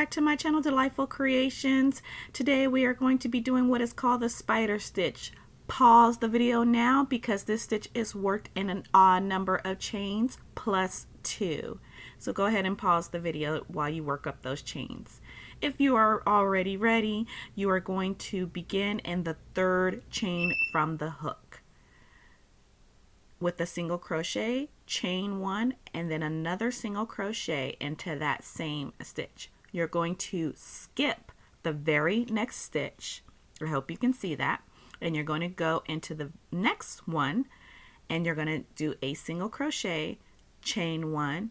back to my channel, Delightful Creations. Today we are going to be doing what is called the spider stitch. Pause the video now because this stitch is worked in an odd number of chains plus 2. So go ahead and pause the video while you work up those chains. If you are already ready, you are going to begin in the 3rd chain from the hook with a single crochet, chain 1, and then another single crochet into that same stitch. You're going to skip the very next stitch. I hope you can see that. And you're going to go into the next one and you're going to do a single crochet, chain 1,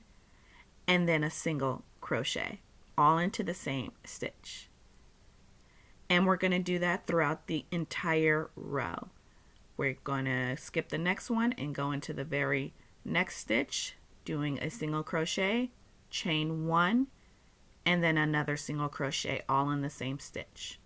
and then a single crochet all into the same stitch. And we're going to do that throughout the entire row. We're going to skip the next one and go into the very next stitch, doing a single crochet, chain 1, and then another single crochet all in the same stitch.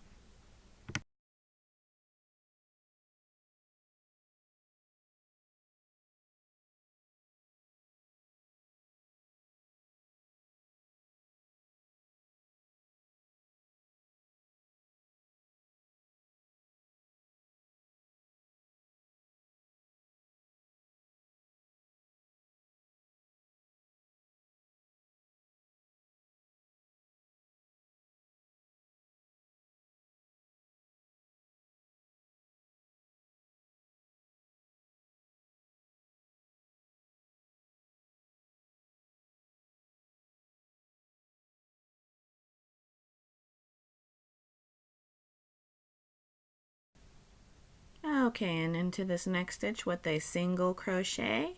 Okay, and into this next stitch with a single crochet,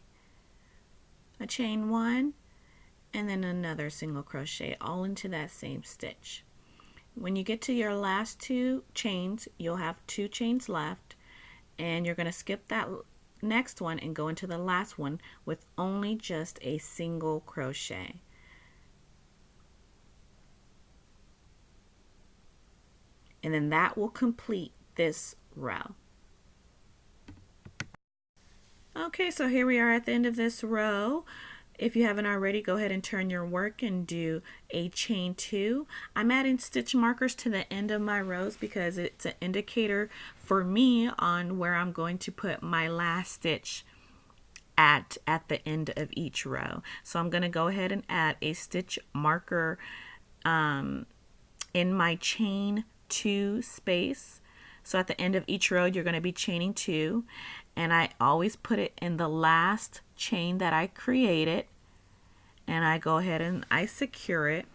a chain 1, and then another single crochet all into that same stitch. When you get to your last 2 chains, you'll have 2 chains left, and you're going to skip that next one and go into the last one with only just a single crochet. And then that will complete this row. Okay, so here we are at the end of this row. If you haven't already, go ahead and turn your work and do a chain 2. I'm adding stitch markers to the end of my rows because it's an indicator for me on where I'm going to put my last stitch at the end of each row. So I'm going to go ahead and add a stitch marker in my chain 2 space. So at the end of each row, you're going to be chaining 2. And I always put it in the last chain that I created. And I go ahead and I secure it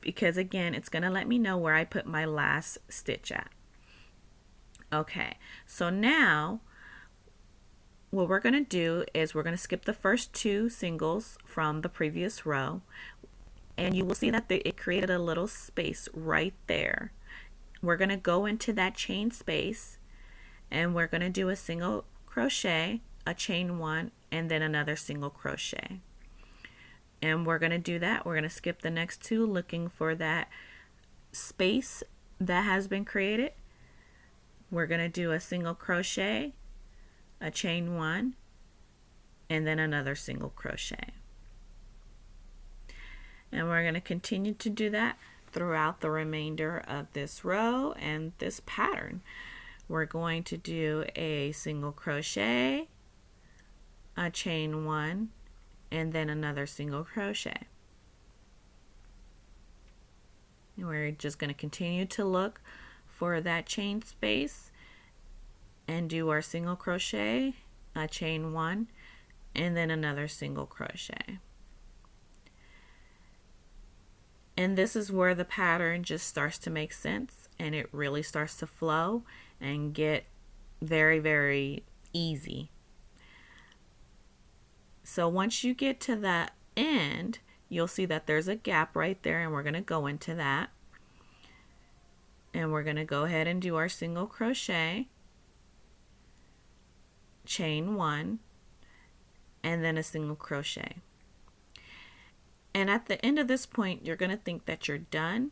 because, again, it's going to let me know where I put my last stitch at. Okay, so now what we're going to do is we're going to skip the first 2 singles from the previous row. And you will see that it created a little space right there. We're going to go into that chain space and we're going to do a single crochet, a chain 1, and then another single crochet. And we're going to do that. We're going to skip the next 2 looking for that space that has been created. We're going to do a single crochet, a chain 1, and then another single crochet. And we're going to continue to do that throughout the remainder of this row and this pattern. We're going to do a single crochet, a chain 1, and then another single crochet. And we're just going to continue to look for that chain space and do our single crochet, a chain 1, and then another single crochet. And this is where the pattern just starts to make sense and it really starts to flow and get very, very easy. So once you get to the end, you'll see that there's a gap right there and we're going to go into that. And we're going to go ahead and do our single crochet, chain 1, and then a single crochet. And at the end of this point, you're going to think that you're done,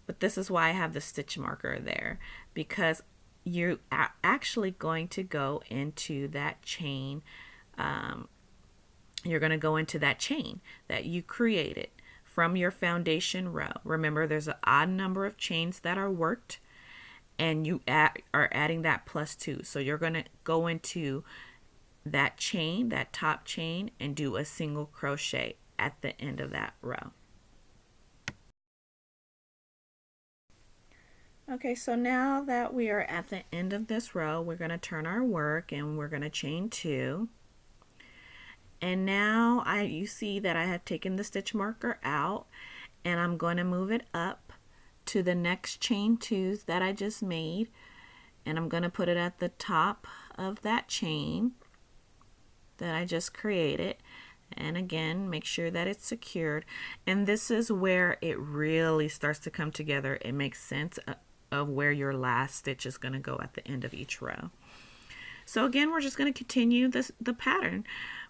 but this is why I have the stitch marker there, because you are actually going to go into that chain. You're going to go into that chain that you created from your foundation row. Remember, there's an odd number of chains that are worked, and you are adding that +2. So you're going to go into that chain, that top chain, and do a single crochet at the end of that row. Okay, so now that we are at the end of this row, we're going to turn our work and we're going to chain 2. And now you see that I have taken the stitch marker out, and I'm going to move it up to the next chain 2s that I just made, and I'm going to put it at the top of that chain that I just created. And again, make sure that it's secured. And this is where it really starts to come together. It makes sense of where your last stitch is going to go at the end of each row. So again, we're just going to continue the pattern.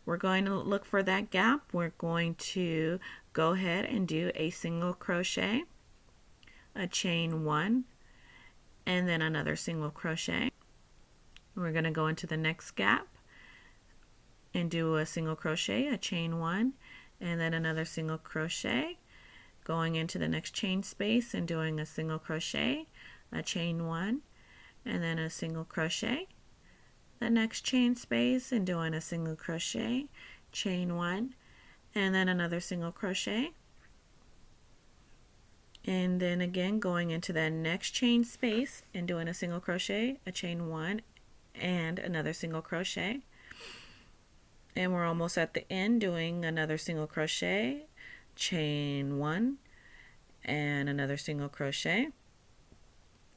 We're going to look for that gap. We're going to go ahead and do a single crochet, a chain 1, and then another single crochet. We're going to go into the next gap and do a single crochet, a chain 1, and then another single crochet, going into the next chain space and doing a single crochet, a chain 1, and then a single crochet, the next chain space and doing a single crochet, chain 1, and then another single crochet, and then again going into that next chain space and doing a single crochet, a chain 1, and another single crochet. And we're almost at the end, doing another single crochet, chain 1, and another single crochet.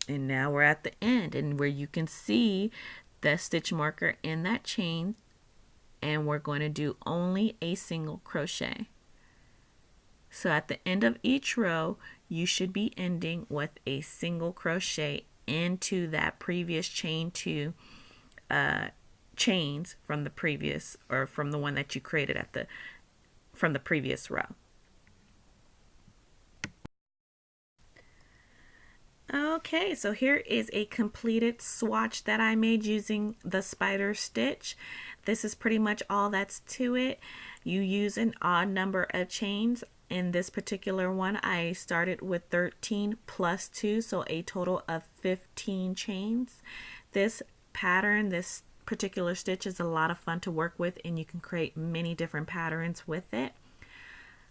And now we're at the end, and where you can see the stitch marker in that chain, and we're going to do only a single crochet. So at the end of each row, you should be ending with a single crochet into that previous chain 2 chains from the previous, or from the one that you created from the previous row. Okay, so here is a completed swatch that I made using the spider stitch. This is pretty much all that's to it. You use an odd number of chains. In this particular one, I started with 13 plus 2, so a total of 15 chains. This pattern, this particular stitch, is a lot of fun to work with, and you can create many different patterns with it.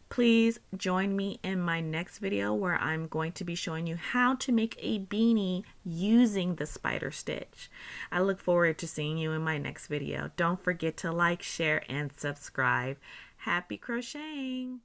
Please join me in my next video where I'm going to be showing you how to make a beanie using the spider stitch. I look forward to seeing you in my next video. Don't forget to like, share, and subscribe. Happy crocheting!